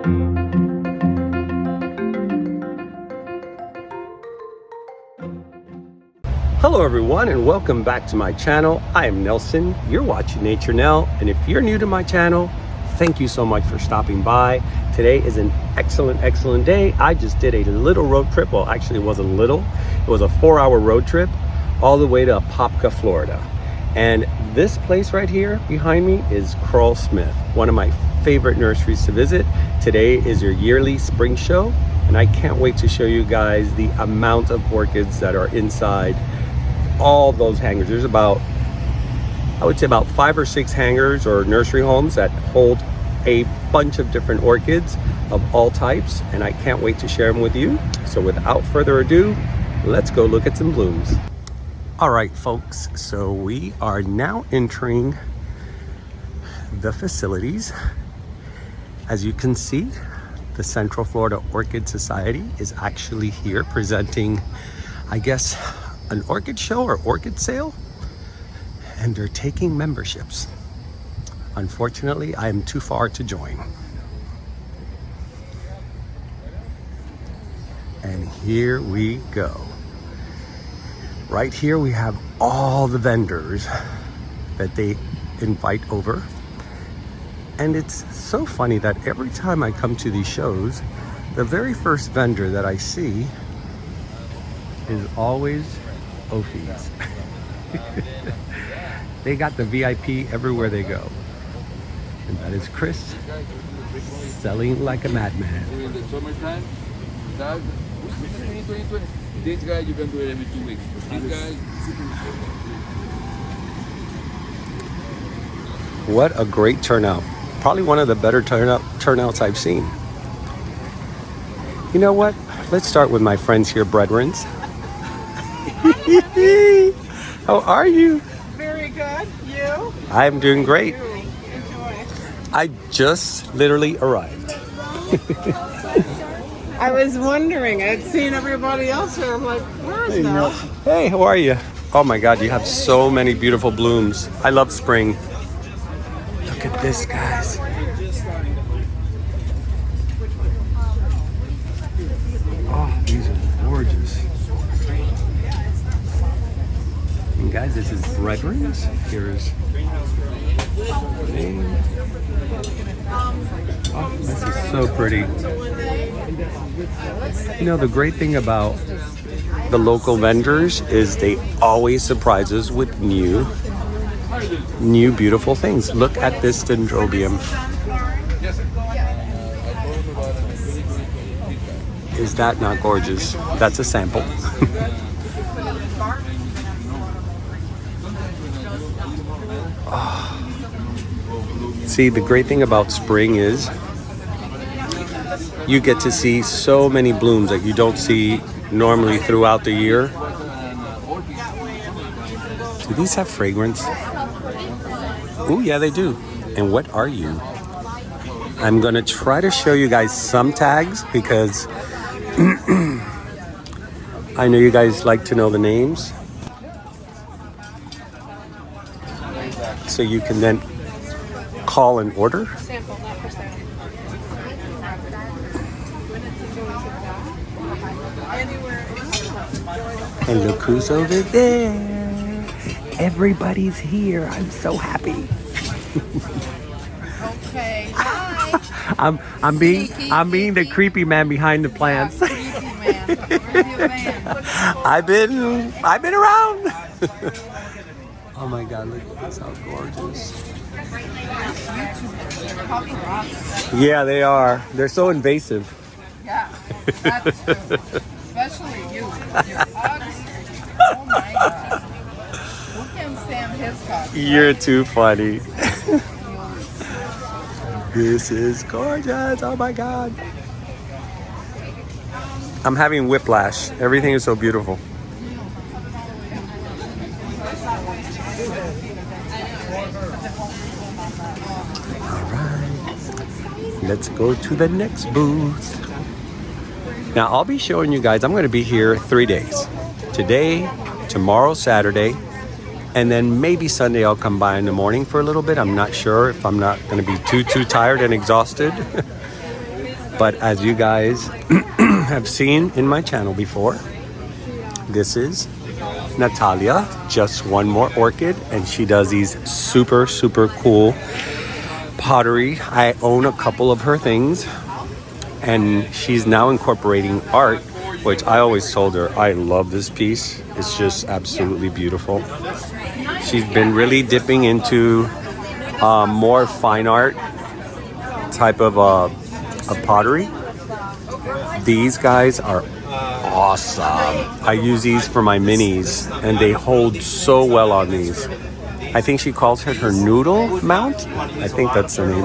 Hello everyone and welcome back to my channel. I am Nelson, you're watching Nature Nell, and if you're new to my channel, thank you so much for stopping by. Today is an excellent day. I just did a little road trip. Well, actually it wasn't little. It was a 4-hour road trip all the way to Apopka, Florida. And this place right here behind me is Krull-Smith, one of my favorite nurseries to visit. Today is your yearly spring show, and I can't wait to show you guys the amount of orchids that are inside all those hangars. There's about, I would say about 5 or 6 hangars or nursery homes that hold a bunch of different orchids of all types, and I can't wait to share them with you. So without further ado, let's go look at some blooms. All right, folks, so we are now entering the facilities. As you can see, the Central Florida Orchid Society is actually here presenting, I guess, an orchid show or orchid sale, and they're taking memberships. Unfortunately, I am too far to join. And here we go. Right here we have all the vendors that they invite over. And it's so funny that every time I come to these shows, the very first vendor that I see is always OFEs. They got the VIP everywhere they go. And that is Chris, selling like a madman. During the summertime, this guy you can do it every 2 weeks. This guy. What a great turnout. Probably one of the better turnouts I've seen. You know what? Let's start with my friends here, brethrens. How are you? Very good. You? I'm doing great. Enjoy. I just literally arrived. I was wondering. I'd seen everybody else here. I'm like, where's Nell? Hey, how are you? Oh my God, you have so many beautiful blooms. I love spring. Look at this, guys. Oh, these are gorgeous. And guys, this is Brethrens. Here's name. Oh, this is so pretty. You know, the great thing about the local vendors is they always surprise us with new beautiful things. Look at this dendrobium. Is that not gorgeous? That's a sample. Oh. See, the great thing about spring is you get to see so many blooms that you don't see normally throughout the year. Do these have fragrance? Oh yeah, they do. And what are you? I'm gonna try to show you guys some tags because I know you guys like to know the names. So you can then call and order. And look who's over there. Everybody's here. I'm so happy. Okay. Hi. I'm being the creepy man behind the plants. Yeah, creepy man. I've been around. Oh my God, look at this, how gorgeous. Yeah, they are. They're so invasive. Yeah, that's true. Especially you. Your Uggs. Oh my God. Who can stand his cock? You're too funny. This is gorgeous. Oh my God. I'm having whiplash. Everything is so beautiful. All right. Let's go to the next booth. Now I'll be showing you guys, I'm going to be here 3 days. Today, tomorrow, Saturday, and then maybe Sunday I'll come by in the morning for a little bit. I'm not sure if I'm not going to be too tired and exhausted. But as you guys have seen in my channel before, this is Natalia, just one more orchid, and she does these super cool pottery. I own a couple of her things, and she's now incorporating art, which I always told her I love this piece. It's just absolutely beautiful. She's been really dipping into more fine art type of pottery. These guys are awesome. I use these for my minis, and they hold so well on these. I think she calls it her noodle mount. I think that's the name.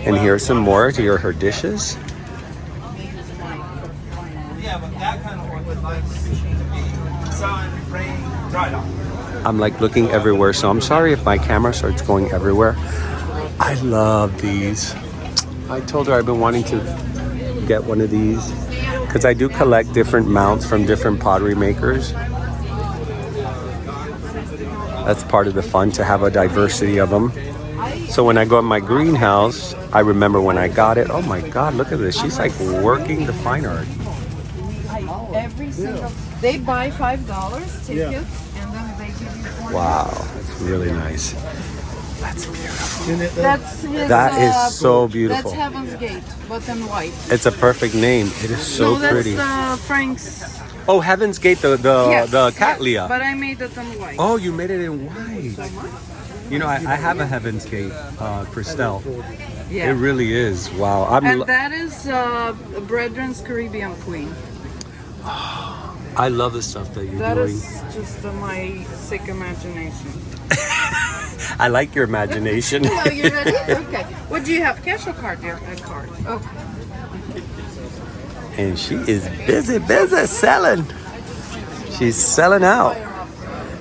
And here's some more. Here are her dishes. I'm like looking everywhere, so I'm sorry if my camera starts going everywhere. I love these. I told her I've been wanting to get one of these because I do collect different mounts from different pottery makers. That's part of the fun, to have a diversity of them. So when I go in my greenhouse, I remember when I got it. Oh my God, look at this. She's like working the fine art. Every single, they buy $5 tickets, and then they give you 4. Wow, that's really nice. That's beautiful. That's his, That is so beautiful. That's Heaven's Gate, but in white. It's a perfect name. It is so pretty. That's Frank's. Oh, Heaven's Gate, the Yes, Cattleya. but I made it in white. Oh, you made it in white. You know, I have a Heaven's Gate, Christelle. Yeah. It really is. Wow. And that is Brethren's Caribbean Queen. I love the stuff that you're That doing. is just my sick imagination. I like your imagination. Oh, you ready? Okay. What do you have? Cash or card, dear? A card. Okay. And she is busy selling. She's selling out.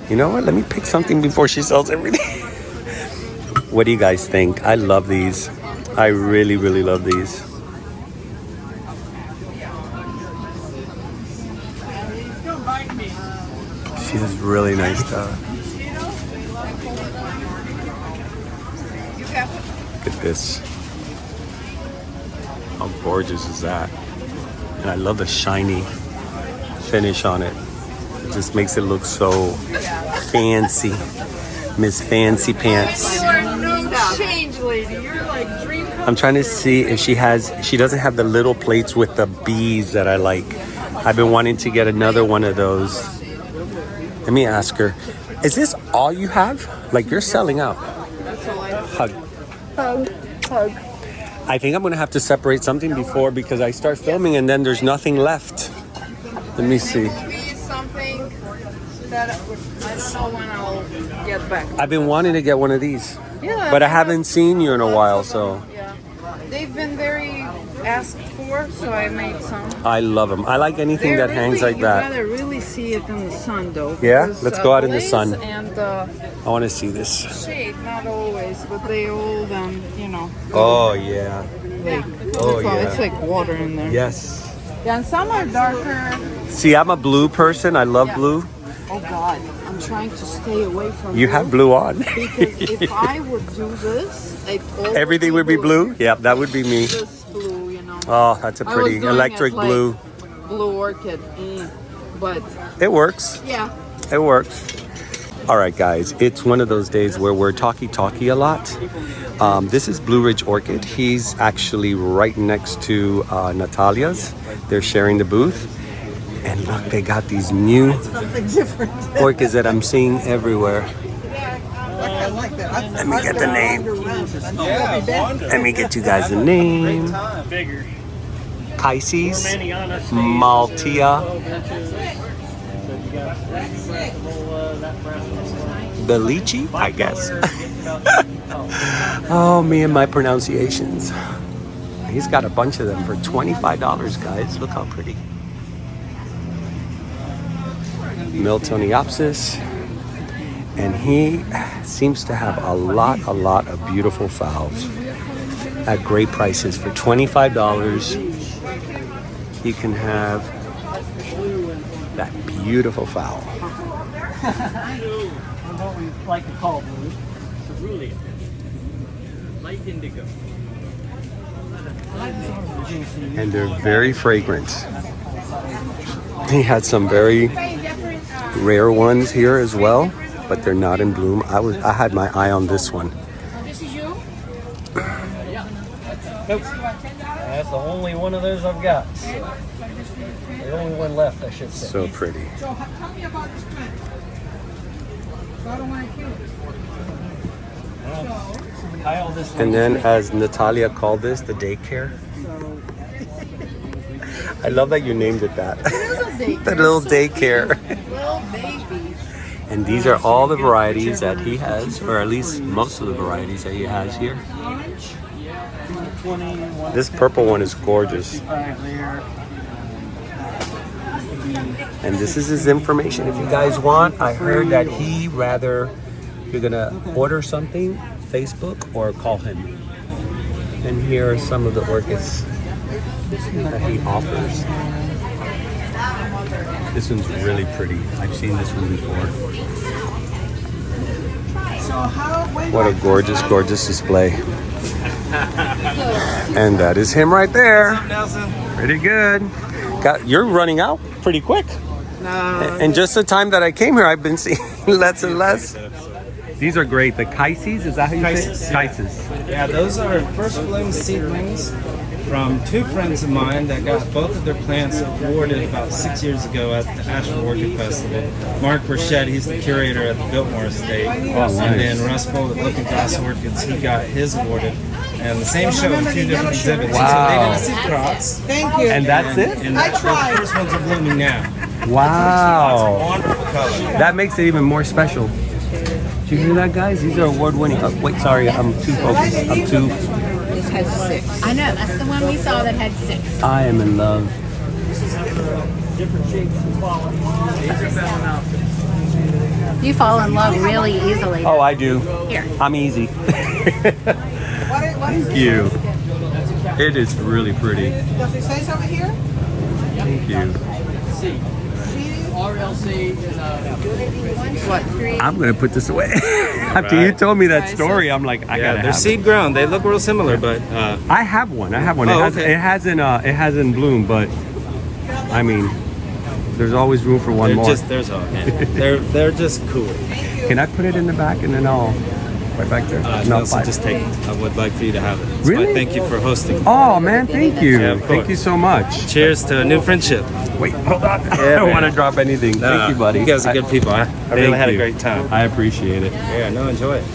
You know what? Let me pick something before she sells everything. What do you guys think? I love these. I really love these. She has really nice stuff. Look at this. How gorgeous is that? And I love the shiny finish on it. It just makes it look so fancy. Miss Fancy Pants. You are no change, lady. You're like dream. I'm trying to see if she doesn't have the little plates with the bees that I like. I've been wanting to get another one of those. Let me ask her, is this all you have? Like, you're selling out. That's all I have. Hug. I think I'm gonna have to separate something before, because I start filming and then there's nothing left. Let me see. It will be something that I don't know when I'll get back. I've been wanting to get one of these, Yeah, but I haven't seen you in a while, so. Yeah, they've been very asked for, so I made some. I love them. I like anything that hangs like that. You gotta really see it in the sun, though. Yeah? because, Let's go out in the blaze sun. And I want to see this. shade, not always, but they all then, you know. Oh yeah. Like, Oh it's yeah. like water in there. Yes. Yeah, and some are darker. See, I'm a blue person. I love blue. Oh God, I'm trying to stay away from. You have blue on. Because if I would do this, Everything would be blue. Yeah, that would be me. This blue, you know. Oh, that's a I was pretty doing electric it like blue. Blue orchid, but It works. yeah. It works. All right, guys. It's one of those days where we're talky a lot. This is Blue Ridge Orchid. He's actually right next to Natalia's. They're sharing the booth. And look, they got these new orchids that I'm seeing everywhere. Let me get the name. Let me get you guys the name. Pisces, Maltia, Belici, I guess. Oh, me and my pronunciations. He's got a bunch of them for $25, guys. Look how pretty. Miltoniopsis. And he seems to have a lot of beautiful phals at great prices. For $25, you can have that beautiful phal. What we like to call blue, cerulean, light indigo. And they're very fragrant. He had some very rare ones here as well, but they're not in bloom. I had my eye on this one. This is you? Nope. That's the only one of those I've got. The only one left, I should say. So pretty. So tell me about this plant. So I don't want to kill it. And then, as Natalia called this, the daycare. I love that you named it that. It is a daycare. The little daycare. Little baby. And these are all the varieties that he has, or at least most of the varieties that he has here. This purple one is gorgeous. And this is his information. If you guys want, I heard that he rather, if you're gonna order something, Facebook or call him. And here are some of the orchids that he offers. This one's really pretty. I've seen this one before. What a gorgeous, gorgeous display. And that is him right there. Pretty good. You're running out pretty quick. And just the time that I came here, I've been seeing less and less. These are great. The Kaises, is that how you say it? Kaises. Yeah, those are first bloom seedlings from two friends of mine that got both of their plants awarded about 6 years ago at the Asheville Orchid Festival. Mark Burchett, he's the curator at the Biltmore Estate. nice. And then Russ Bull at Looking Glass Orchids, he got his awarded. And the same show in two different exhibits. Wow. So they did a seed cross. Thank you. And that's it? And the first ones are blooming now. Wow. Wonderful color. That makes it even more special. Did you hear that, guys? These are award-winning. Wait, sorry, I'm too focused. This has 6. I know, that's the one we saw that had 6. I am in love. You fall in love really easily. Oh, I do. Here. I'm easy. Thank you. It is really pretty. Does it say something here? Thank you. What? I'm gonna put this away. After you told me that story, I'm like, I gotta Yeah, have they're it. seed grown. They look real similar, but I have one. Oh, okay. It hasn't bloomed, but I mean, there's always room for one they're more. just they're just cool. Can I put it in the back and then I'll right back there? Nelson, fine. just take it. I would like for you to have it. That's Really? why thank you for hosting. Oh man, thank you. Yeah, of Thank you course. so much. Cheers to a new friendship. Wait, hold on. I Yeah, don't man. want to drop anything. Thank you, buddy. You guys are good people. I really Thank had a you. great time. I appreciate it. Yeah, no, enjoy it.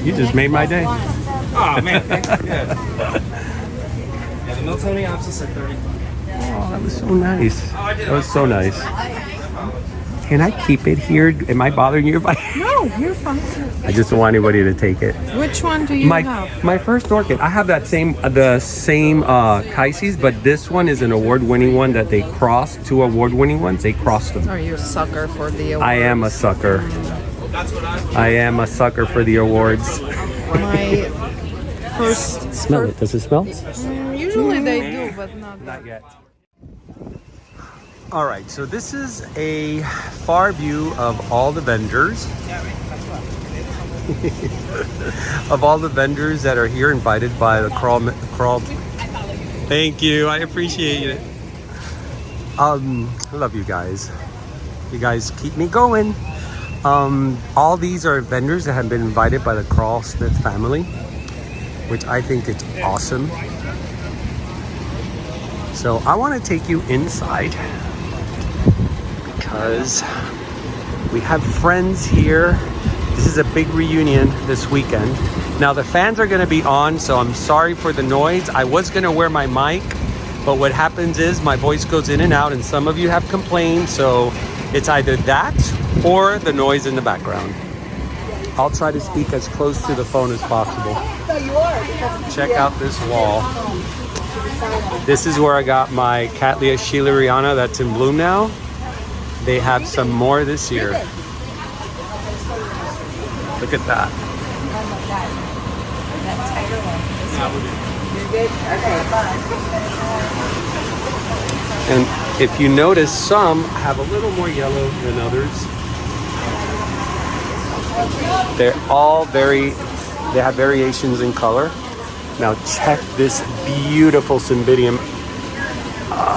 You just made my day. Oh man, thanks. Yeah. Yeah, the Miltoni options are 35. Oh, that was so nice. That was so nice. Can I keep it here? Am I bothering you? No, you're fine. I just don't want anybody to take it. Which one do you have? My first orchid. I have the same Kaises, but this one is an award-winning one that they crossed. 2 award-winning ones. They crossed them. Are you a sucker for the awards? I am a sucker. I am a sucker for the awards. My first... Smell it. Does it smell? Usually they do, but not that. Not yet. All right, so this is a far view of all the vendors. Of all the vendors that are here invited by the Krull. Thank you, I appreciate it. I love you guys. You guys keep me going. All these are vendors that have been invited by the Krull-Smith family, which I think it's awesome. So I want to take you inside because we have friends here. This is a big reunion this weekend. Now the fans are going to be on, so I'm sorry for the noise. I was going to wear my mic, but what happens is my voice goes in and out, and some of you have complained, so it's either that or the noise in the background. I'll try to speak as close to the phone as possible. Check out this wall. This is where I got my Cattleya schilleriana that's in bloom now. They have some more this year. Look at that. And if you notice, some have a little more yellow than others. They're all they have variations in color. Now check this beautiful cymbidium.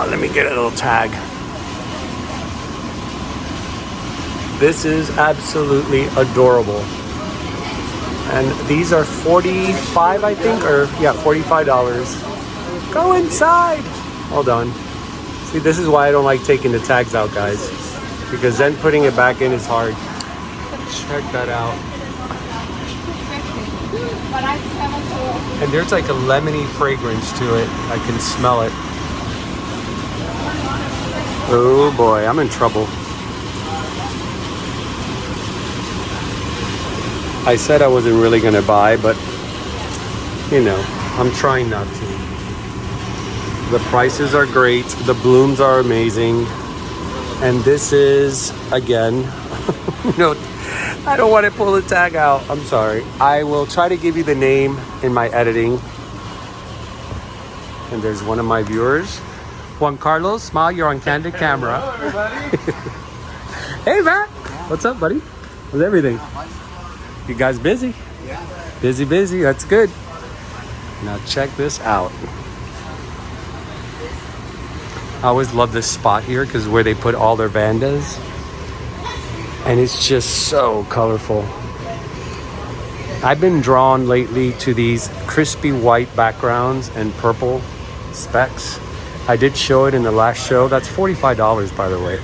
Let me get a little tag. This is absolutely adorable. And these are $45, I think, or yeah, $45. Go inside. Hold on. See, this is why I don't like taking the tags out, guys, because then putting it back in is hard. Check that out. And there's like a lemony fragrance to it. I can smell it. Oh boy, I'm in trouble. I said I wasn't really gonna buy, but you know, I'm trying not to. The prices are great. The blooms are amazing. And this is, again, you know, I don't want to pull the tag out. I'm sorry. I will try to give you the name in my editing. And there's one of my viewers. Juan Carlos, smile, you're on candid camera. Hello, everybody. Hey, Matt. What's up, buddy? How's everything? You guys busy? Yeah. Busy, busy. That's good. Now check this out. I always love this spot here because where they put all their vandas. And it's just so colorful. I've been drawn lately to these crispy white backgrounds and purple specks. I did show it in the last show. That's $45, by the way.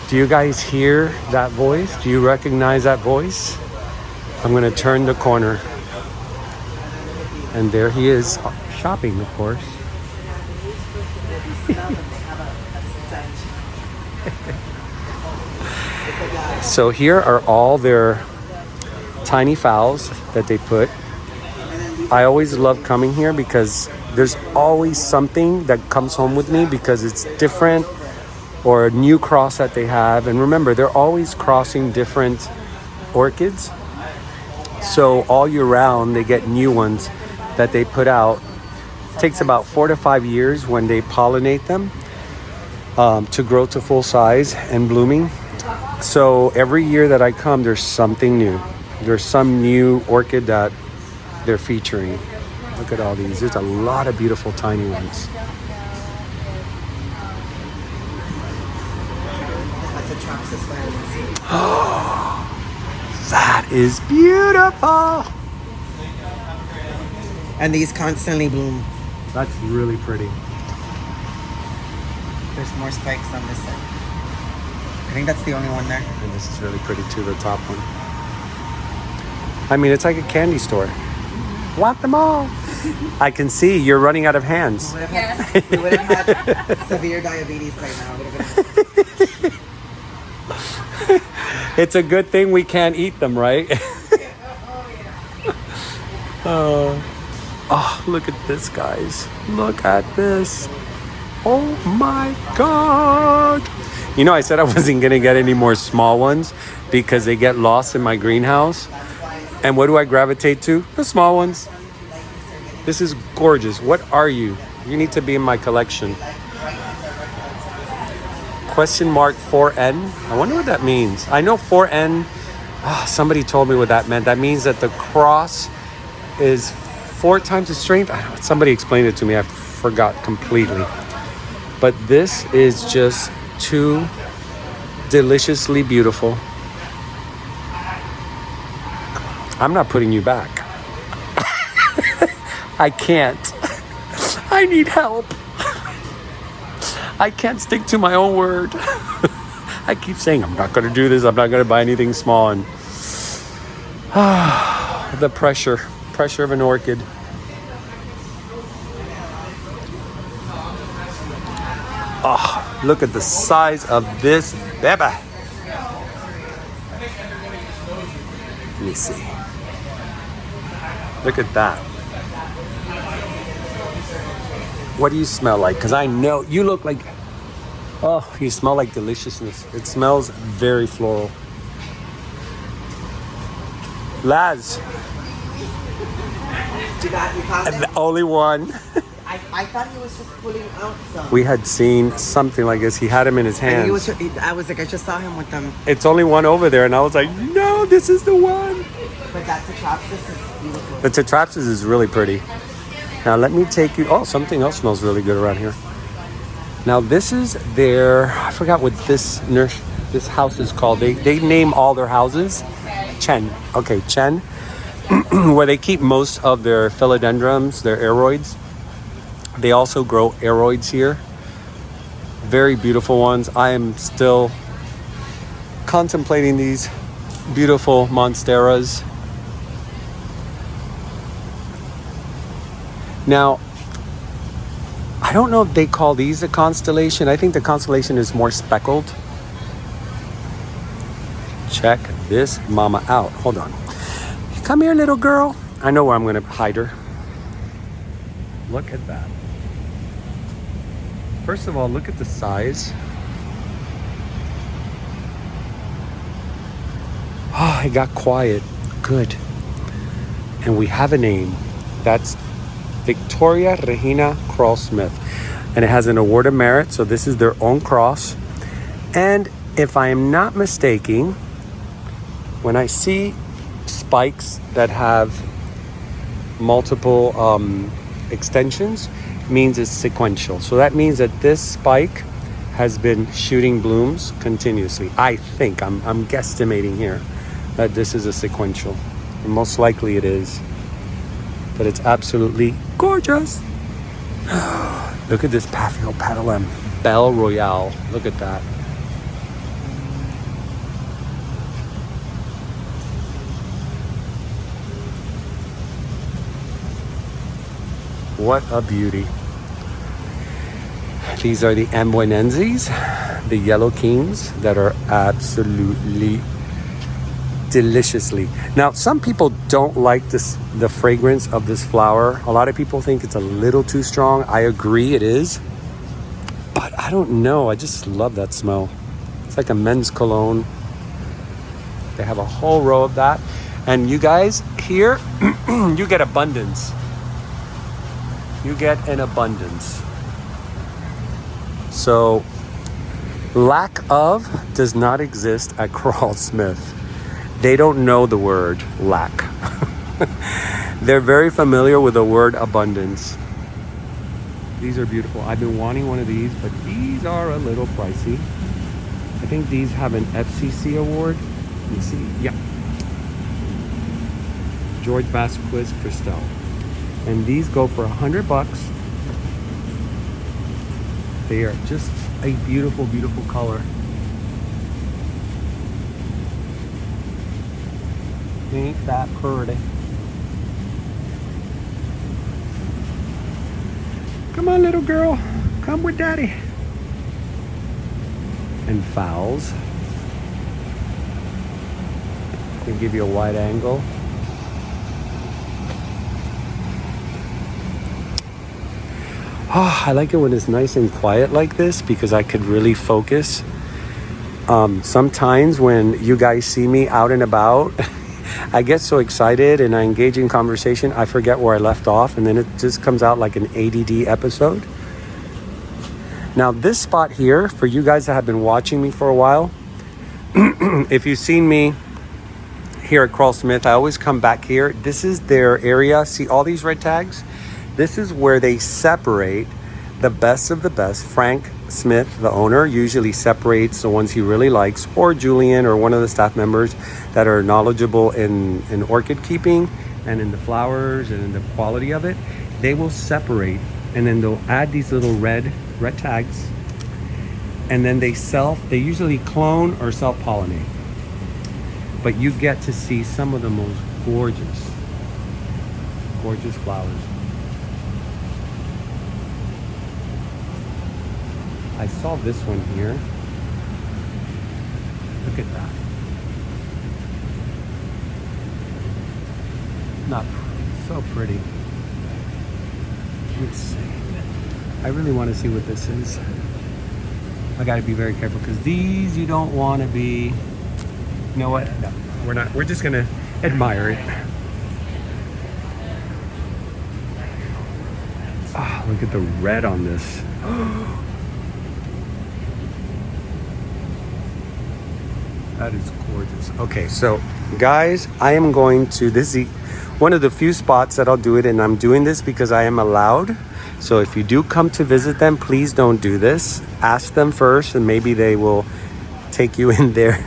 Do you guys hear that voice? Do you recognize that voice? I'm gonna turn the corner. And there he is, shopping, of course. So here are all their tiny phals that they put. I always love coming here because there's always something that comes home with me because it's different or a new cross that they have. And remember, they're always crossing different orchids. So all year round, they get new ones that they put out. It takes about 4 to 5 years when they pollinate them to grow to full size and blooming. So every year that I come, there's something new. There's some new orchid that they're featuring. Look at all these. There's a lot of beautiful tiny ones. That is beautiful. And these constantly bloom. That's really pretty. There's more spikes on this side. I think that's the only one there. And this is really pretty too, the top one. I mean, it's like a candy store. Want them all. I can see you're running out of hands. We would have had severe diabetes by now. It's a good thing we can't eat them, right? Oh, look at this, guys. Look at this. Oh my God. You know, I said I wasn't going to get any more small ones because they get lost in my greenhouse. And what do I gravitate to? The small ones. This is gorgeous. What are you? You need to be in my collection. Question mark 4N. I wonder what that means. I know 4N. Somebody told me what that meant. That means that the cross is 4 times the strength. Somebody explained it to me. I forgot completely. But this is just too deliciously beautiful. I'm not putting you back. I can't. I need help. I can't stick to my own word. I keep saying I'm not going to do this. I'm not going to buy anything small. And the pressure of an orchid. Oh, look at the size of this baby. Let me see. Look at that. What do you smell like? Because I know you look like, oh, you smell like deliciousness. It smells very floral. Laz. You found it? The only one. I thought he was just pulling out some. We had seen something like this. He had him in his And hands. I was like, I just saw him with them. It's only one over there. And I was like, no, this is the one. But But that Tetrapsis is beautiful. The Tetrapsis is really pretty. Now let me take you, oh, something else smells really good around here. Now this is their, I forgot what this house is called. They name all their houses. Chen. Okay, Chen. Where they keep most of their philodendrons, their aroids. They also grow aroids here. Very beautiful ones. I am still contemplating these beautiful monsteras. Now, I don't know if they call these a constellation. I think the constellation is more speckled. Check this mama out. Hold on. Come here, little girl. I know where I'm going to hide her. Look at that. First of all, look at the size. Oh, it got quiet. Good. And we have a name. That's Victoria Regina Krull-Smith. And it has an award of merit, so this is their own cross. And if I am not mistaken, when I see spikes that have multiple extensions, means it's sequential. So that means that this spike has been shooting blooms continuously. I think, I'm guesstimating here, that this is a sequential. And most likely it is. But it's absolutely gorgeous. Look at this Paphiopedilum Belle Royale. Look at that. What a beauty. These are the Amboinenses, the yellow kings that are absolutely deliciously. Now, some people don't like the fragrance of this flower. A lot of people think it's a little too strong. I agree, it is. But I don't know. I just love that smell. It's like a men's cologne. They have a whole row of that. And you guys, here, you get abundance. You get an abundance. So, lack of does not exist at Krull-Smith. They don't know the word lack. They're very familiar with the word abundance. These are beautiful. I've been wanting one of these, but these are a little pricey. I think these have an FCC award. Let me see. Yeah. George Vasquez Cristal. And these go for $100. They are just a beautiful, beautiful color. Ain't that pretty? Come on, little girl. Come with daddy. And fowls. Can give you a wide angle. Oh, I like it when it's nice and quiet like this because I could really focus. Sometimes when you guys see me out and about, I get so excited and I engage in conversation, I forget where I left off, and then it just comes out like an ADD episode. Now, this spot here, for you guys that have been watching me for a while, if you've seen me here at Krull-Smith, I always come back here. This is their area. See all these red tags? This is where they separate the best of the best. Frank Smith, the owner, usually separates the ones he really likes, or Julian or one of the staff members that are knowledgeable in orchid keeping and in the flowers and in the quality of it. They will separate, and then they'll add these little red tags, and then they usually clone or self-pollinate. But you get to see some of the most gorgeous flowers. I saw this one here. Look at that. Not so pretty. Let's see. I really want to see what this is. I got to be very careful because these you don't want to be. You know what? No, we're not. We're just gonna admire it. Ah, look at the red on this. That is gorgeous. Okay, so Guys, I am going to, this is one of the few spots that I'll do it, and I'm doing this because I am allowed. So if you do come to visit them, please don't do this. Ask them first and maybe they will take you in there.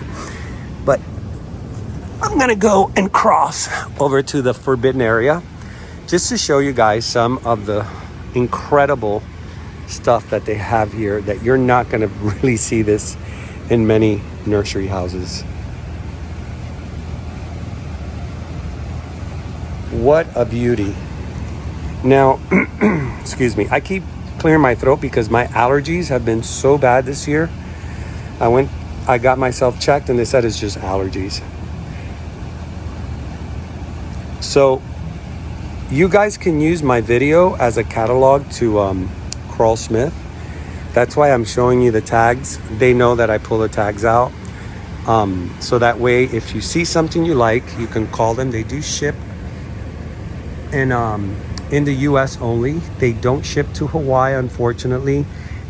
But I'm gonna go and cross over to the forbidden area just to show you guys some of the incredible stuff that they have here that you're not gonna really see this in many nursery houses. What a beauty. Now, excuse me, I keep clearing my throat because my allergies have been so bad this year. I got myself checked and they said it's just allergies. So you guys can use my video as a catalog to Krull-Smith. That's why I'm showing you the tags. They know that I pull the tags out. So that way, if you see something you like, you can call them. They do ship in the US only. They don't ship to Hawaii, unfortunately.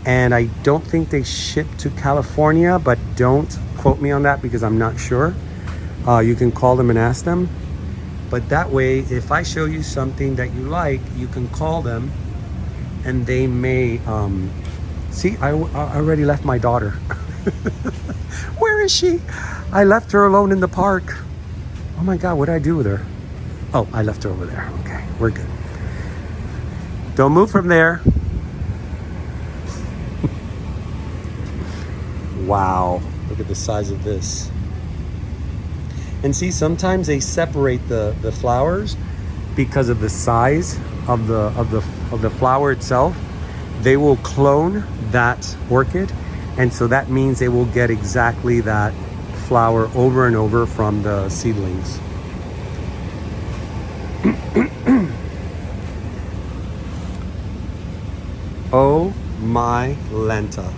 And I don't think they ship to California, but don't quote me on that because I'm not sure. You can call them and ask them. But that way, if I show you something that you like, you can call them and they may, see, I already left my daughter. Where is she? I left her alone in the park. Oh my God, what did I do with her? Oh, I left her over there. Okay, we're good. Don't move from there. Wow, look at the size of this. And see, sometimes they separate the flowers because of the size of the flower itself. They will clone that orchid, and so that means they will get exactly that flower over and over from the seedlings. Oh my Lanta.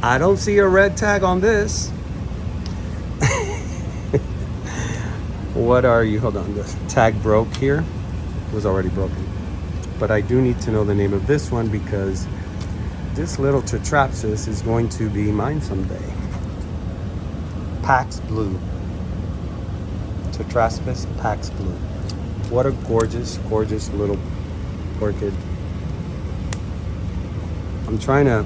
I don't see a red tag on this. What are you? Hold on, the tag broke here. It was already broken. But I do need to know the name of this one because this little Tetrapsis is going to be mine someday. Pax Blue. Tetrapsis Pax Blue. What a gorgeous, gorgeous little orchid. I'm trying to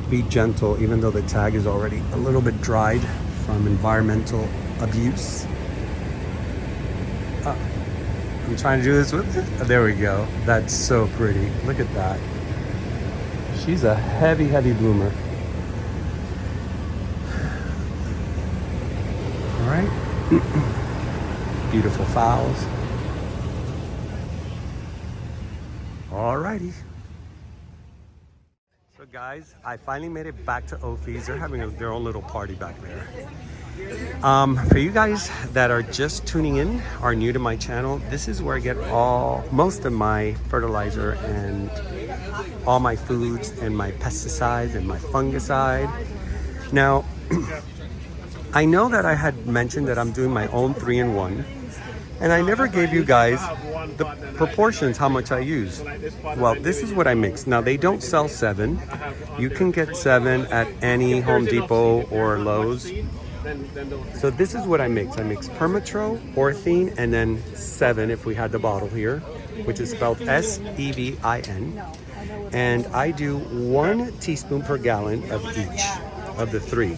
be gentle even though the tag is already a little bit dried from environmental abuse. I'm trying to do this with it. There we go. That's so pretty. Look at that. She's a heavy, heavy bloomer. All right. Beautiful fowls. All righty. So guys, I finally made it back to OFE's. They're having their own little party back there. For you guys that are just tuning in, are new to my channel, this is where I get most of my fertilizer and all my foods and my pesticides and my fungicide. Now, I know that I had mentioned that I'm doing my own 3-in-1, and I never gave you guys the proportions, how much I use. Well, this is what I mix. Now, they don't sell 7. You can get 7 at any Home Depot or Lowe's. So this is what I mix. I mix Permatro, Orthene, and then 7 if we had the bottle here, which is spelled SEVIN. And I do 1 teaspoon per gallon of each of the 3.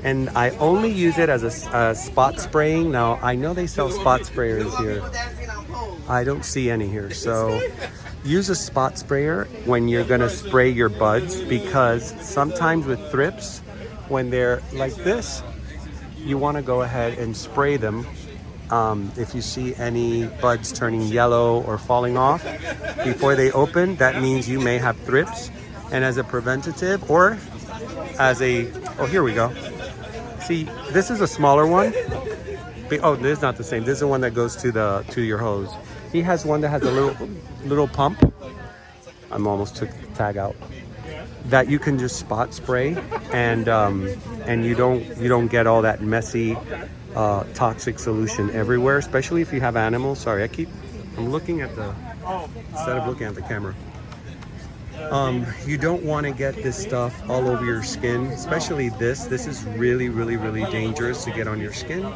And I only use it as a spot spraying. Now, I know they sell spot sprayers here. I don't see any here. So use a spot sprayer when you're gonna spray your buds, because sometimes with thrips, when they're like this, you wanna go ahead and spray them. If you see any buds turning yellow or falling off before they open, that means you may have thrips. And as a preventative, or as a, oh, here we go. See, this is a smaller one. Oh, this is not the same. This is the one that goes to your hose. He has one that has a little pump. I'm almost took the tag out. That you can just spot spray, and you don't get all that messy toxic solution everywhere, especially if you have animals. Sorry, I'm looking at the, instead of looking at the camera. You don't want to get this stuff all over your skin, especially this. This is really, really, really dangerous to get on your skin.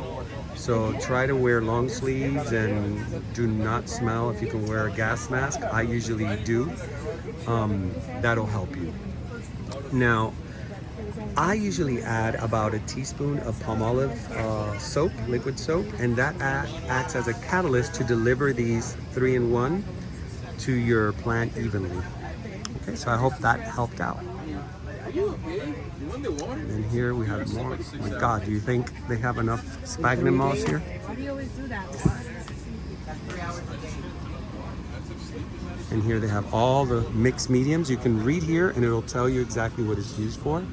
So try to wear long sleeves and do not smell. If you can wear a gas mask, I usually do. That'll help you. Now, I usually add about a teaspoon of palm olive soap, liquid soap, and that acts as a catalyst to deliver these 3-in-1 to your plant evenly. Okay, so I hope that helped out. And here we have more. Oh my God, do you think they have enough sphagnum moss here? Why do you always do that? And here they have all the mixed mediums. You can read here and it'll tell you exactly what it's used for.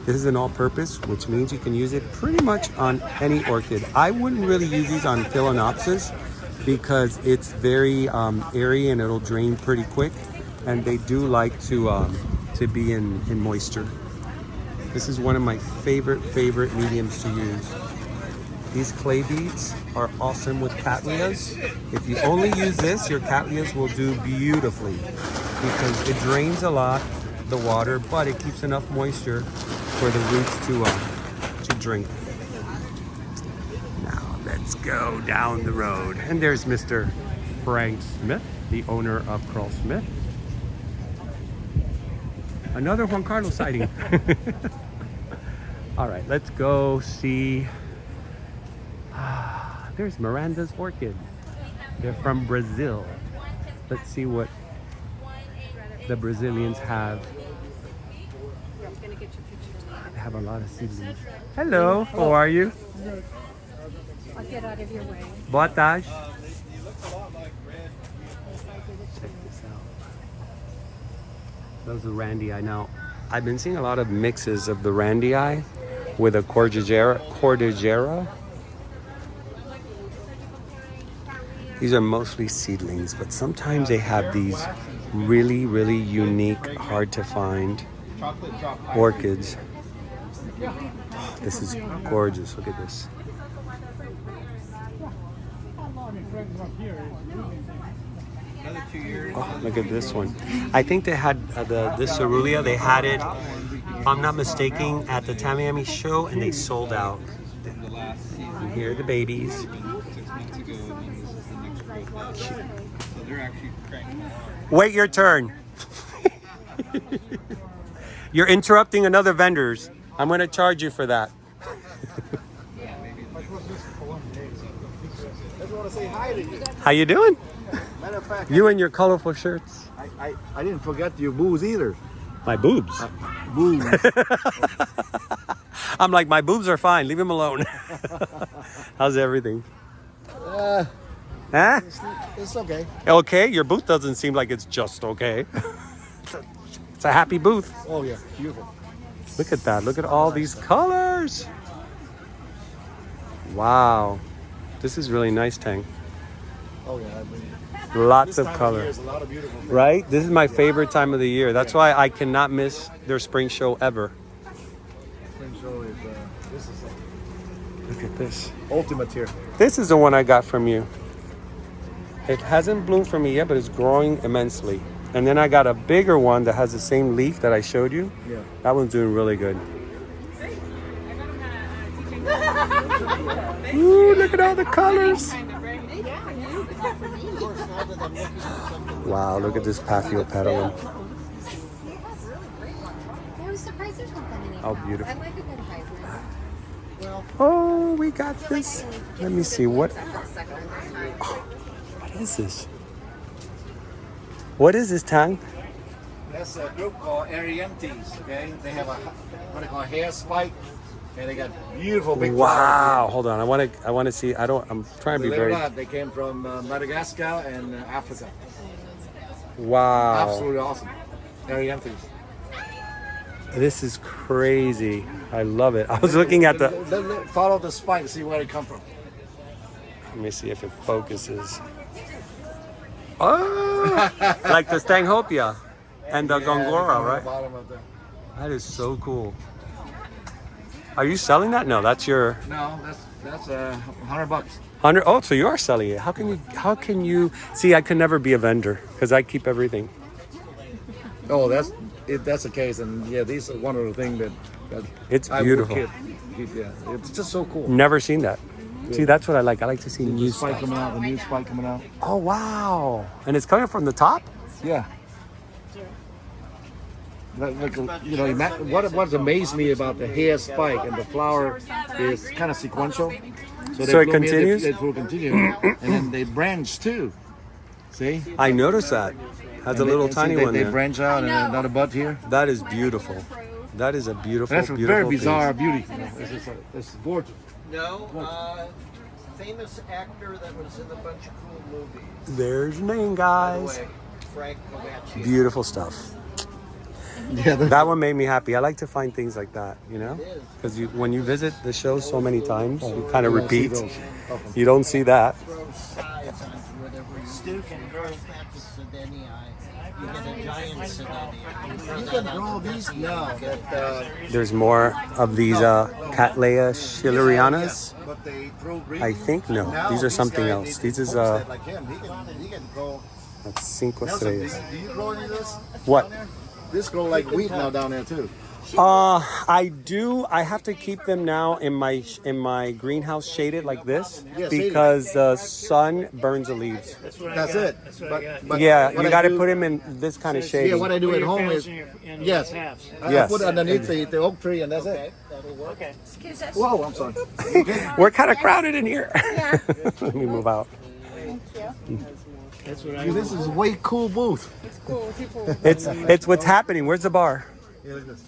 This is an all-purpose, which means you can use it pretty much on any orchid. I wouldn't really use these on Phalaenopsis because it's very airy and it'll drain pretty quick. And they do like to be in moisture. This is one of my favorite mediums to use. These clay beads are awesome with cattleyas. If you only use this, your cattleyas will do beautifully because it drains a lot, the water, but it keeps enough moisture for the roots to drink. Now let's go down the road. And there's Mr. Frank Smith, the owner of Krull-Smith. Another Juan Carlos sighting. All right, let's go see. There's Miranda's orchid. They're from Brazil. Let's see what the Brazilians have. They have a lot of seedlings. Hello, how are you? I'll get out of your way. Boa tarde. Check this out. Those are Randii. Now, I've been seeing a lot of mixes of the Randii with a Cordillera. These are mostly seedlings, but sometimes they have these really, really unique, hard to find orchids. Oh, this is gorgeous. Look at this. Oh, look at this one. I think they had this Cerulean. They had it, if I'm not mistaken, at the Tamiami show, and they sold out. And here are the babies. Wait your turn. You're interrupting another vendor's. I'm going to charge you for that. How you doing? Matter of fact, You and your colorful shirts. I didn't forget your boobs either. My boobs. Boobs. I'm like, my boobs are fine. Leave them alone. How's everything? Huh? It's okay. Okay, your booth doesn't seem like it's just okay. It's a happy booth. Oh yeah, beautiful. Look at that. Look at all these colors. Wow. This is really nice, Tang. Oh yeah, I mean, Lots this of time color. year is a lot of beautiful things. Right? This is my favorite time of the year. That's why I cannot miss their spring show ever. Spring show is this is Look at this. ultimate here. This is the one I got from you. It hasn't bloomed for me yet, but it's growing immensely. And then I got a bigger one that has the same leaf that I showed you. Yeah. That one's doing really good. Ooh, look at all the colors. Wow, look at this Paphiopedilum. How beautiful. Oh, we got this. Let me see. What is this? What is this, Tang? That's a group called Arientes. Okay, they have what they call a hair spike, and they got beautiful big Wow. Hold on. I want to see. I'm trying to be Believe it or very. not, they came from Madagascar and Africa. Wow. Absolutely awesome. Arientes. This is crazy. I love it. I was looking at the. Follow the spike to see where they come from. Let me see if it focuses. Oh, like the Stanghopia and the Gongora, right? Bottom of the, That is so cool. Are you selling that? No, that's your no, that's $100. 100. Oh, so you are selling it. How can you see? I could never be a vendor because I keep everything. Oh, that's the case, and yeah, these are one of the things that It's I would beautiful. keep, yeah, it's just so cool. Never seen that. See, that's what I like. I like to see The new spike stuff. coming out, the new spike coming out. Oh, wow. And it's coming from the top? Yeah. Like, you know, what amazed me about the hair spike and the flower is kind of sequential. So they it bloom here, continues? They will continue, and then they branch too. See? I noticed that. Has a And little see, tiny they, one They there. branch out and another bud here. That is beautiful. That is a beautiful, That's a beautiful very bizarre piece. beauty. You know, it's gorgeous. No, famous actor that was in a bunch of cool movies. There's your name, By the guys. way, Frank Comanche. Beautiful stuff. Yeah, That one made me happy. I like to find things like that, you know? Because when you visit the show so many times, you kind of you don't see repeat. those often. You don't see that. Throw size onto whatever you can grow that to Sedanii. You get a giant Sedanii. You can grow these now. There's more of these Cattleya schillerianas. But they throw green. I think no. Now, These are this something guy, else. they These is Homestead like him. He can grow. that's cinco Nelson, estrellas. do you grow any of this? What? down there? This grow like wheat now down there too. I do. I have to keep them now in my greenhouse shaded like this Yeah, shaded. because the sun burns the leaves. That's it. But Yeah, what you I got to do- put them in this kind of Yeah, shade. what I do at home is yes, I Yes. put it underneath the oak tree and that's it. Excuse us. Whoa, I'm sorry. We're kind of crowded in here. Let me move out. This is a way cool booth. It's what's happening. Where's the bar? Yeah, look at this.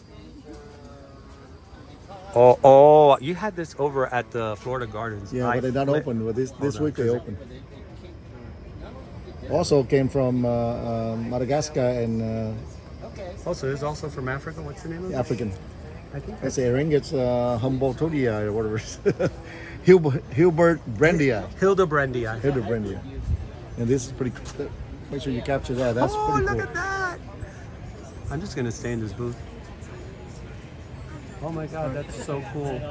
Oh, you had this over at the Florida Gardens. Yeah, but they're not flipped- open. But this on, week they is it- open. Also came from Madagascar and Oh, so it's also from Africa. What's the name of it? African. I think I say ring. It's Humboldtia or whatever. Hilbert Brandia. Hildebrandia. Hilbert Brandia. And this is pretty. Make sure you capture that. That's Oh, pretty look cool. at that! I'm just gonna stay in this booth. Oh my God, that's so cool.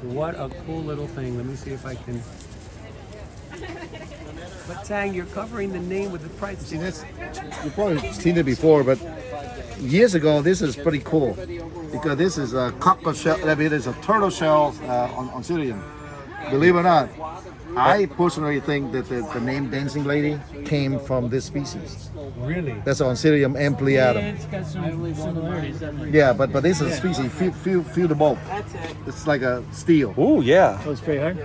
What a cool little thing. Let me see if I can. But Tang, you're covering the name with the price. See this? You've probably seen it before, but years ago, this is pretty cool because this is a cockle shell. I mean, it's a turtle shell on Syrian. Believe it or not, I personally think that the name Dancing Lady came from this species. Really? That's on Syrian ampliatum. It's got some similarities. Yeah, but this is a species. Feel the bulb. It's like a steel. Oh yeah. Oh, it's pretty hard.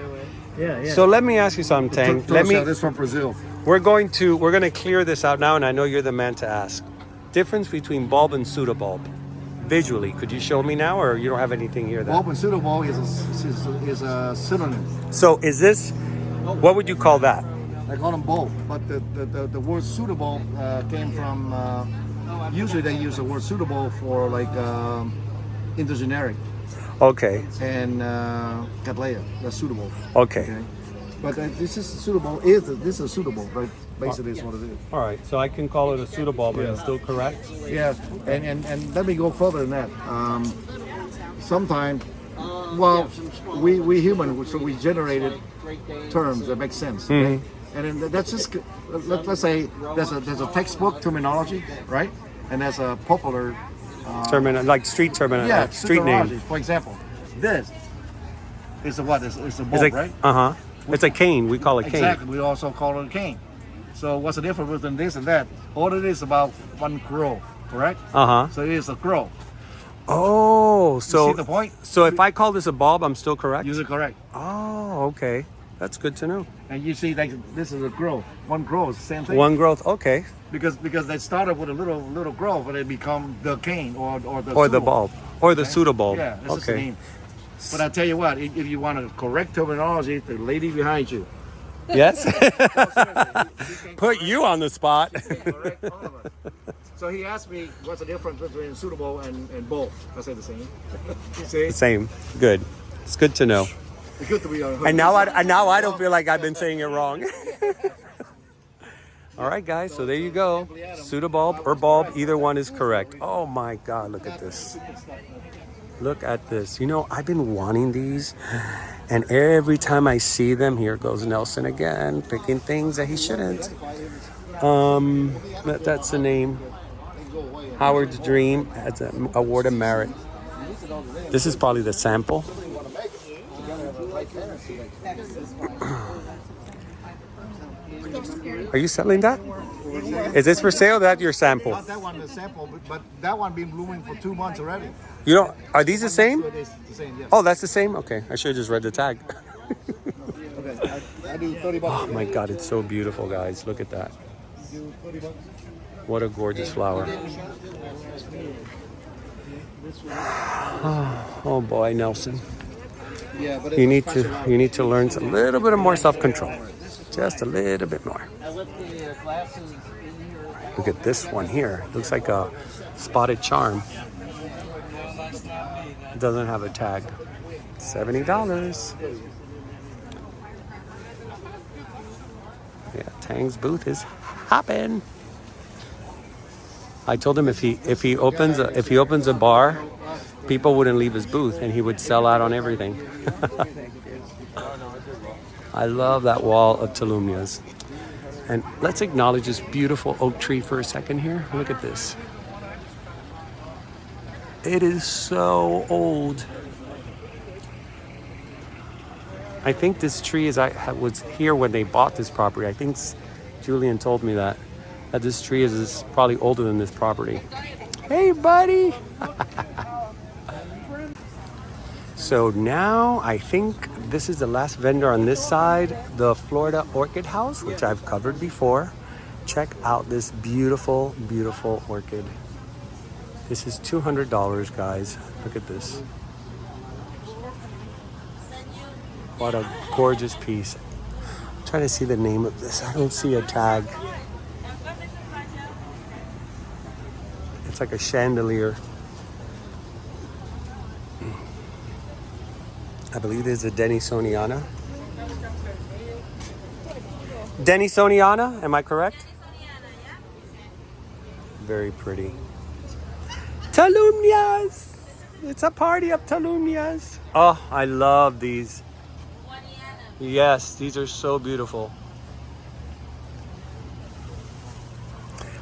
Yeah, yeah. So let me ask you something, Tang. Turtle Let me. shell. This is from Brazil. We're going to clear this out now, and I know you're the man to ask. Difference between bulb and pseudobulb. Visually, could you show me now, or you don't have anything here? Bulb and pseudobulb is a synonym. So is this? What would you call that? I call them both, but the word suitable came from. Usually they use the word suitable for like intergeneric Okay. and Cattleya. That's suitable. Okay. Okay, but this is suitable. This is suitable, right? Basically, is what it is. All right. So I can call it a pseudobulb, but it's still correct. Yeah, and let me go further than that. Sometimes, well, we human, so we generated terms that make sense. Okay? And then that's just let's say there's a textbook terminology, right? And there's a popular Like street terminology, street terminology. name. For example, this is a what? It's a It's bulb, like right? It's a cane. We call it cane. Exactly. We also call it a cane. So what's the difference between this and that? All it is about one crow, correct? So it is a crow. Oh, so See the point? so if I call this a bulb, I'm still correct. You're correct. Oh, okay. That's good to know. And you see, like this is a growth. One growth is the same thing. One growth. Okay. Because they started with a little growth, but it become the cane or the Or the pseudobulb. bulb. Or the pseudobulb. Yeah, that's just the Okay. name. But I tell you what, if you want a correct terminology, the lady behind you. Yes. Put you on the spot. Correct all of it. So he asked me, what's the difference between suitable and both? I said the same. See, Same. Good. It's good to know. it's good to be on. And now I don't feel like I've been saying it wrong. All right, guys. So there you go. Pseudobulb or bulb, either one is correct. Oh my God! Look at this. Look at this. You know, I've been wanting these, And every time I see them, here goes Nelson again, picking things that he shouldn't. That's the name. Howard's Dream has an award of merit. This is probably the sample. Are you selling that? Is this for sale? That's your sample. Not that one, the sample, but that one been blooming for 2 months already. You don't? Are these the same? It's the same, yes. Oh, that's the same. Okay, I should have just read the tag. Okay, I do 30 bucks. Oh my God, it's so beautiful, guys. Look at that. What a gorgeous flower. Oh boy, Nelson. Yeah, but You need to learn a little bit of more self-control. Just a little bit more. Look at this one here. Looks like a spotted charm. It doesn't have a tag. $70. Yeah, Tang's booth is hopping. I told him if he opens a bar, people wouldn't leave his booth and he would sell out on everything. I love that wall of Tolumnias. And let's acknowledge this beautiful oak tree for a second here. Look at this. It is so old. I think this tree was here when they bought this property. I think Julian told me that this tree is probably older than this property. Hey, buddy. So now I think this is the last vendor on this side, the Florida Orchid House, which I've covered before. Check out this beautiful, beautiful orchid. This is $200, guys. Look at this. What a gorgeous piece. I'm trying to see the name of this. I don't see a tag. It's like a chandelier. I believe there's a Denisoniana. Denisoniana, am I correct? Very pretty. Tolumnias! It's a party of Tolumnias. Oh, I love these. Yes, these are so beautiful.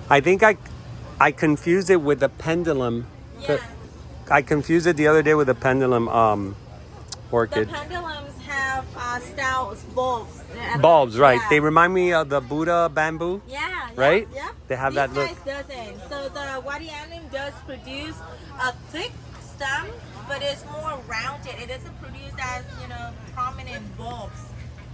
I think I confused it with the pendulum. Yeah. I confused it the other day with the pendulum orchid. The pendulums have stout bulbs. Bulbs, right. Yeah. They remind me of the Buddha bamboo. Yeah. Right? Yeah. They have These that look. guys doesn't. So the Wadianum does produce a thick stem, but it's more rounded. It doesn't produce as, prominent bulbs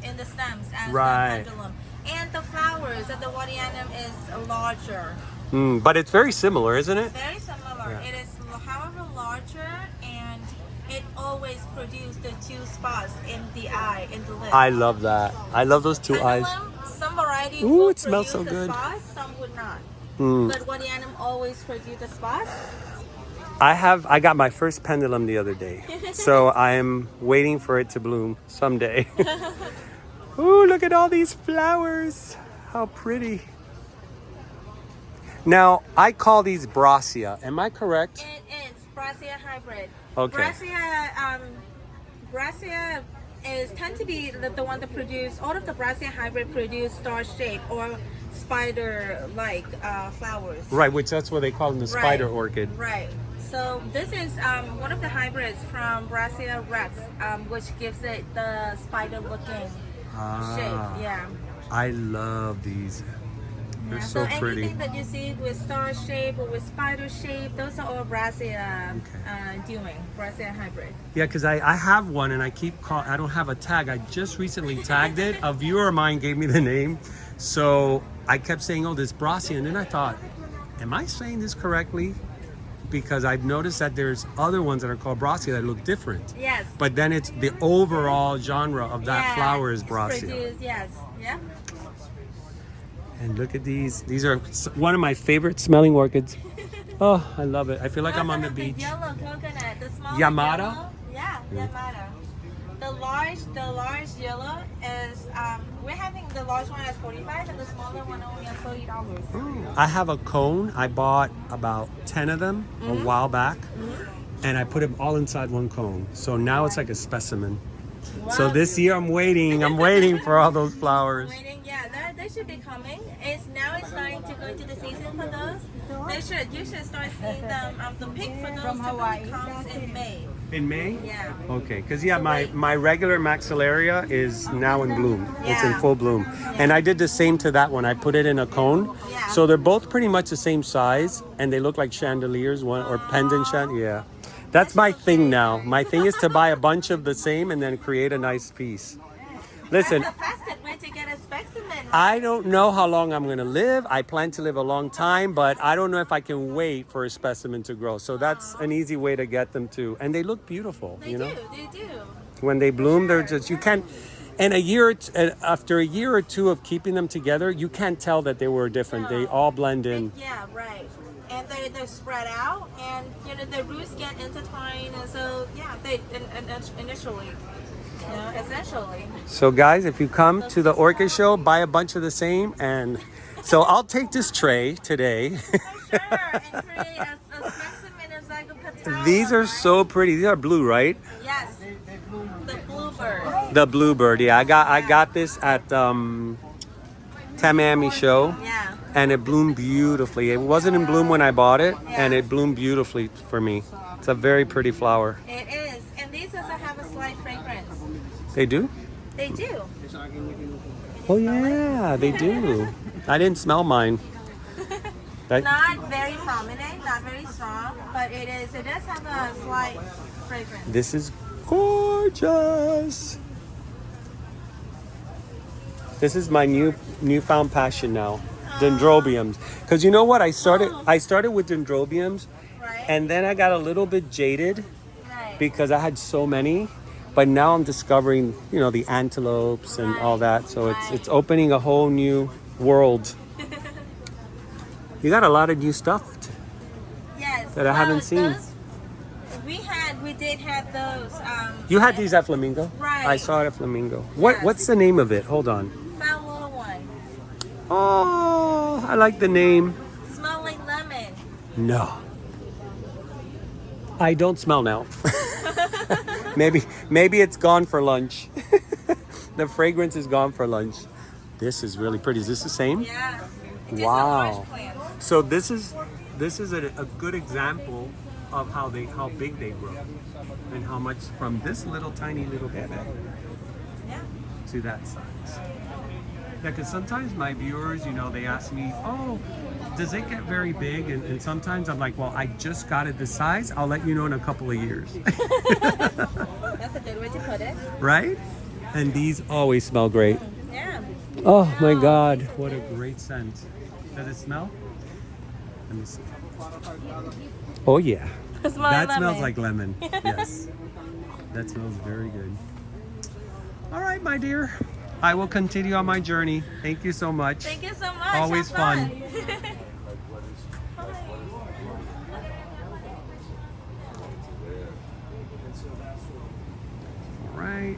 in the stems as Right. the pendulum. And the flowers of the Wadianum is larger. But it's very similar, isn't it? Very similar. Yeah. It is, however, larger, and it always produces the two spots in the eye, in the lip. I love that. I love those two eyes. Some varieties Ooh, will it smells so produce the good. spots, some would not. But Wadianum always produce the spots. I got my first pendulum the other day. So I'm waiting for it to bloom someday. Ooh, look at all these flowers. How pretty. Now, I call these Brassia. Am I correct? It is Brassia hybrid. Okay. Brassia tend to be the one that produce, all of the Brassia hybrid produce star shape or spider-like flowers. Right, which that's what they call them, the spider orchid. Right. So this is one of the hybrids from Brassia rex, which gives it the spider-looking shape. Yeah. I love these. They're Yeah, so pretty. anything that you see with star shape or with spider shape, those are all Brassia Brassia hybrid. Yeah, because I have one and I don't have a tag. I just recently tagged it. A viewer of mine gave me the name. So I kept saying, oh, this Brassia. And then I thought, am I saying this correctly? Because I've noticed that there's other ones that are called Brassia that look different. Yes. But then it's the overall genre of that flower is it's Brassia. produced, yes. Yeah. And look at these. These are one of my favorite smelling orchids. Oh, I love it. I feel like I'm on the beach. The yellow coconut, the small Yamada? yellow. Yeah, Yamada. The large yellow is we're having the large one at $45 and the smaller one only at $30. I have a cone. I bought about 10 of them a while back, and I put them all inside one cone. So now it's like a specimen. So this year I'm waiting for all those flowers. Waiting, yeah, they should be coming. It's starting to go into the season for those. You should start seeing them. The peak for those typically comes in May. In May? Yeah. Okay, because my regular maxillaria is now in bloom. It's in Yeah. full bloom. And I did the same to that one. I put it in a cone. Yeah. So they're both pretty much the same size and they look like chandeliers, or pendant yeah. That's my thing now. My thing is to buy a bunch of the same and then create a nice piece. Listen, That's the fastest way to get a specimen. I don't know how long I'm going to live. I plan to live a long time, but I don't know if I can wait for a specimen to grow. So that's an easy way to get them too. And they look beautiful, They you know? They do. When they bloom, they're just, you can't, and after a year or two of keeping them together, you can't tell that they were different. They all blend in. Yeah, right. And they're spread out, and the roots get intertwined, and so yeah, initially. Essentially. So guys, if you come to the orchid show, buy a bunch of the same. And so I'll take this tray today. For sure, and create a specimen of Zygopetalum. These are so pretty. These are blue, right? Yes, the bluebird. The bluebird, yeah. I got this at Tamami show. Yeah. And it bloomed beautifully. It wasn't in bloom when I bought it, and it bloomed beautifully for me. It's a very pretty flower. It is, and these also have a slight fragrance. They do? They do. Oh yeah, they do. I didn't smell mine. Not very prominent, not very strong, but it does have a slight fragrance. This is gorgeous. This is my newfound passion now. Dendrobiums. Because you know what? I started with dendrobiums, Right. and then I got a little bit jaded Right. because I had so many. But now I'm discovering, the antelopes and all that. So it's opening a whole new world. You got a lot of new stuff Yes. that I haven't seen. Those, we did have those. You had these at Flamingo? Right. I saw it at Flamingo. Yes. What's the name of it? Hold on. Found little one. Oh, I like the name. Smell like lemon. No. I don't smell now. Maybe it's gone for lunch. The fragrance is gone for lunch. This is really pretty. Is this the same? Yeah. Wow. So this is a good example of how big they grow and how much from this little tiny little baby to that size. Yeah, because sometimes my viewers, they ask me, oh, does it get very big? And sometimes I'm like, well, I just got it this size. I'll let you know in a couple of years. That's a good way to put it. Right? And these always smell great. Yeah. Oh my God, what a great scent. Does it smell? Let me see. Oh yeah. That smells like lemon. Yes. That smells very good. All right, my dear. I will continue on my journey. Thank you so much. Thank you so much. Always fun. All right.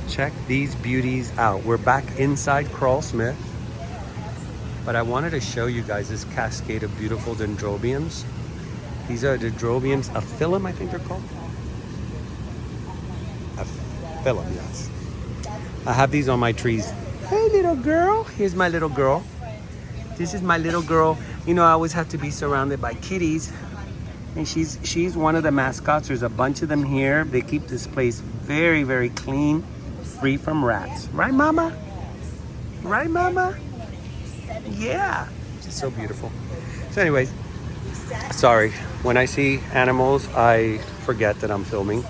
Check these beauties out. We're back inside Krull-Smith, but I wanted to show you guys this cascade of beautiful dendrobiums. These are dendrobiums, aphyllum, I think they're called. Aphyllum, yes. I have these on my trees. Hey, little girl. Here's my little girl. This is my little girl. I always have to be surrounded by kitties. And she's one of the mascots. There's a bunch of them here. They keep this place very, very clean, free from rats. Right, Mama? Right, Mama? Yeah. She's so beautiful. So anyways, sorry. When I see animals, I forget that I'm filming.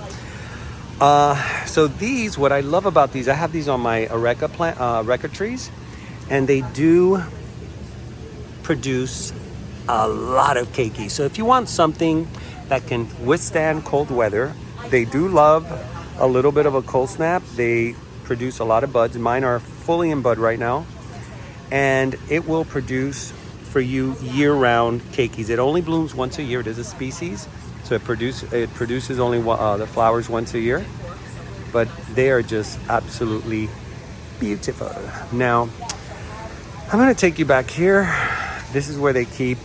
So these, what I love about these, I have these on my areca trees, and they do produce a lot of keiki. So if you want something that can withstand cold weather, they do love a little bit of a cold snap. They produce a lot of buds. Mine are fully in bud right now, and it will produce for you year-round keikis. It only blooms once a year. It is a species, so it produces only the flowers once a year, but they are just absolutely beautiful. Now, I'm gonna take you back here. This is where they keep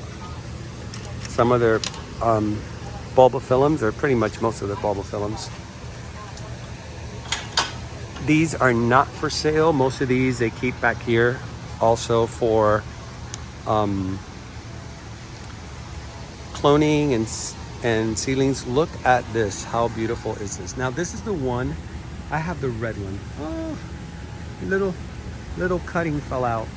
some of their bulbophyllums, or pretty much most of the bulbophyllums. These are not for sale. Most of these they keep back here also for cloning and seedlings. Look at this. How beautiful is this? Now this is the one. I have the red one. Oh, little cutting fell out.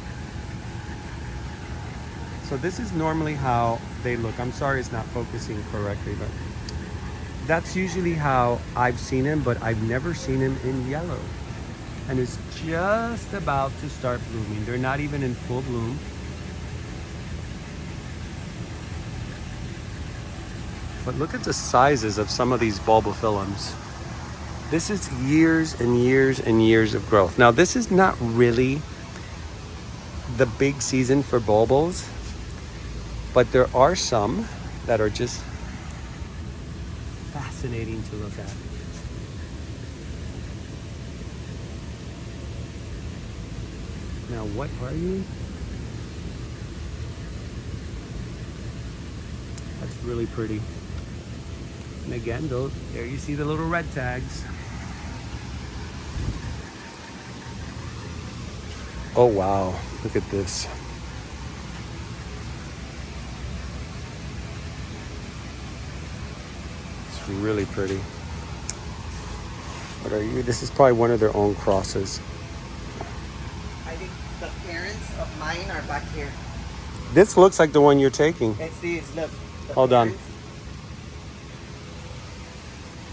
So this is normally how they look. I'm sorry it's not focusing correctly, but that's usually how I've seen him, but I've never seen him in yellow. And it's just about to start blooming. They're not even in full bloom. But look at the sizes of some of these bulbophyllums. This is years and years and years of growth. Now this is not really the big season for bulbos, but there are some that are just fascinating to look at. Now what are you? That's really pretty. And again, there you see the little red tags. Oh wow, look at this. It's really pretty. What are you? This is probably one of their own crosses. I think the parents of mine are back here. This looks like the one you're taking. It's these, look. Hold on.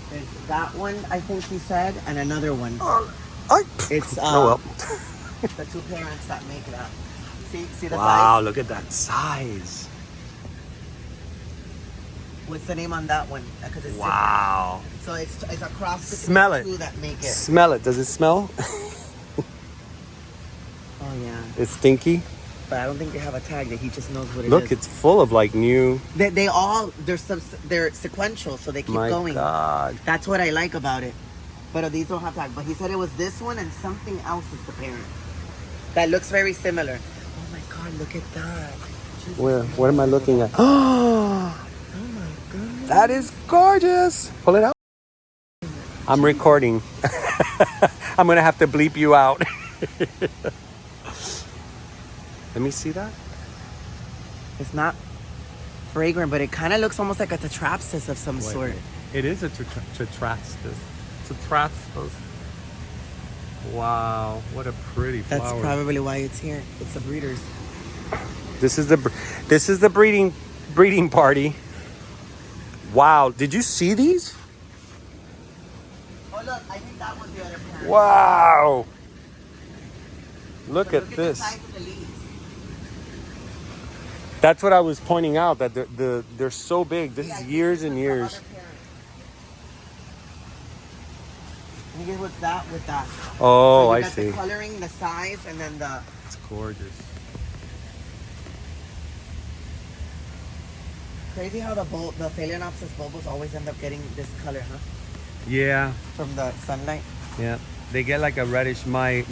There's that one, I think he said, and another one. It's oh well. The two parents that make it up. See the Wow, size? look at that size. What's the name on that one? Because it's Wow. different. So it's a cross between Smell the it. two that make it. Smell it. Does it smell? Oh yeah. It's stinky. But I don't think they have a tag that he just knows what it is. Look, it's full of like new. They're sequential, so they keep My going. God. That's what I like about it. But these don't have tag. But he said it was this one and something else is the parent. That looks very similar. Oh my God, look at that. Jesus, Where? What am I looking at? Oh my goodness. That is gorgeous. Pull it out. I'm recording. I'm gonna have to bleep you out. Let me see that. It's not fragrant, but it kind of looks almost like a tetrapsis of some sort. It is a tetrastus. Tetrastus. Wow, what a pretty flower. That's probably why it's here. It's the breeders. This is the breeding party. Wow, did you see these? Oh look, I think that was the other parent. Wow. Look But at this. The size of the leaves. That's what I was pointing out, that they're so big. This is years and years. I think it was that with that. Oh, so I got see. The coloring, the size, and then the. It's gorgeous. Crazy how the Phalaenopsis bulbos always end up getting this color, huh? Yeah. From the sunlight. Yeah. They get like a reddish. My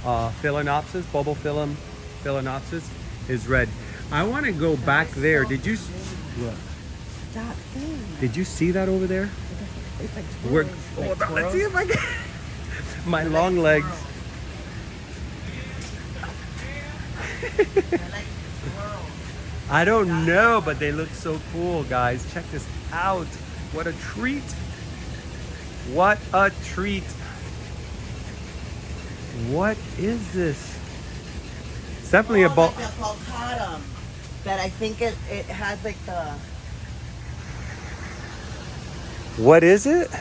Phalaenopsis, bulbophyllum Phalaenopsis is red. I want to go back there. Did you? What? That thing. Did you see that over there? It's like We're, twirls. Like let's see if I can. My long legs. I don't know, but they look so cool, guys. Check this out. What a treat. What a treat. What is this? It's definitely a bulb. Like the falcatum. That I think it has like the. What is it?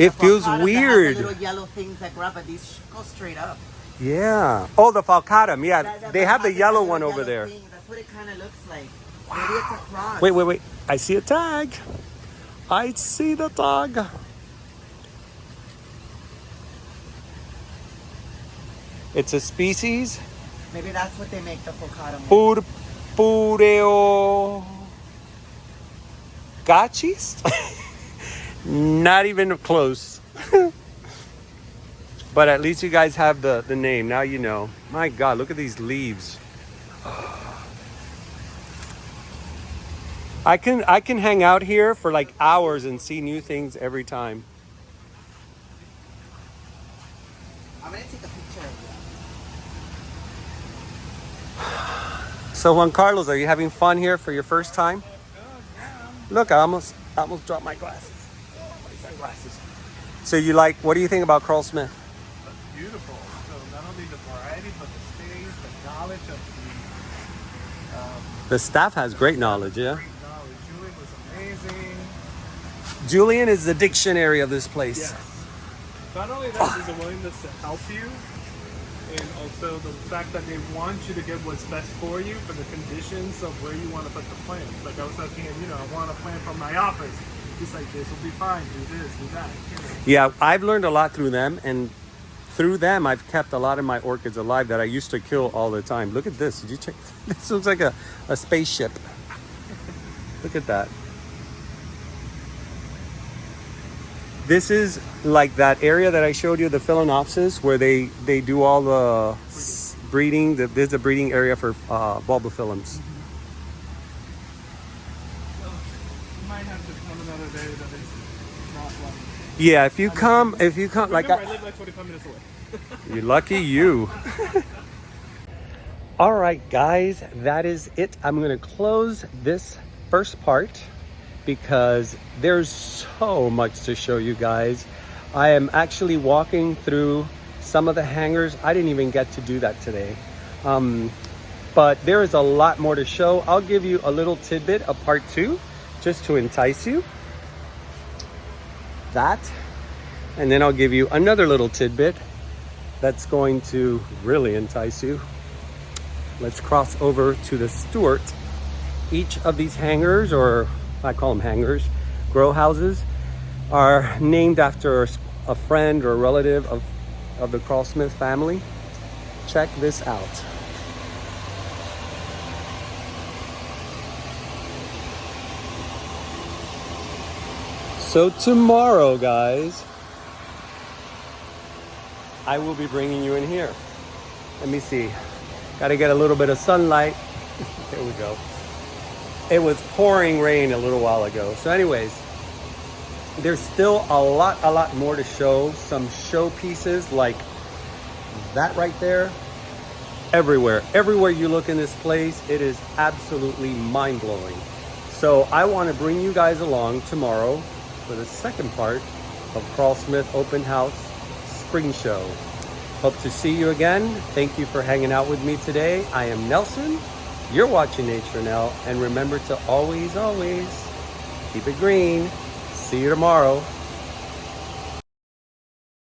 It feels weird. That has the little yellow things that grow up, but these go straight up. Yeah. Oh, the falcatum. Yeah, they have the yellow one over there. Thing. That's what it kind of looks like. Maybe it's a cross. Wait. I see a tag. I see the tag. It's a species. Maybe that's what they make the falcatum. Purpureo gachis? Not even close. But at least you guys have the name. Now you know. My God, look at these leaves. I can hang out here for like hours and see new things every time. I'm gonna take a picture of you. So Juan Carlos, are you having fun here for your first time? Look, I almost dropped my glasses. My sunglasses. So you like? What do you think about Krull-Smith? Beautiful. So not only the variety, but the space, the knowledge of The staff has great knowledge, yeah. the knowledge. Julian was amazing. Julian is the dictionary of this place. Yes. Not only that, there's a willingness to help you, and also the fact that they want you to get what's best for you for the conditions of where you want to put the plants. Like I was looking at, I want a plant from my office. He's like, this will be fine. Do this, do that. Yeah, I've learned a lot through them, and through them, I've kept a lot of my orchids alive that I used to kill all the time. Look at this. Did you check? This looks like a spaceship. Look at that. This is like that area that I showed you, the Phalaenopsis, where they do all the breeding. There's a breeding area for bulbophyllums. You might have to come another day that is not like. Yeah, if you come, like I live like 45 minutes away. you're lucky you. All right, guys, that is it. I'm going to close this first part because there's so much to show you guys. I am actually walking through some of the hangers. I didn't even get to do that today. But there is a lot more to show. I'll give you a little tidbit of part 2 just to entice you. That. And then I'll give you another little tidbit that's going to really entice you. Let's cross over to the Stewart. Each of these hangers, or I call them hangers, grow houses, are named after a friend or a relative of the Krull-Smith family. Check this out. So tomorrow, guys, I will be bringing you in here. Let me see. Got to get a little bit of sunlight. There we go. It was pouring rain a little while ago. So anyways, there's still a lot more to show. Some show pieces like that right there. Everywhere you look in this place, it is absolutely mind-blowing. So I want to bring you guys along tomorrow for the second part of Krull-Smith Open House Spring Show. Hope to see you again. Thank you for hanging out with me today. I am Nelson. You're watching Nature Nell, and remember to always keep it green. See you tomorrow.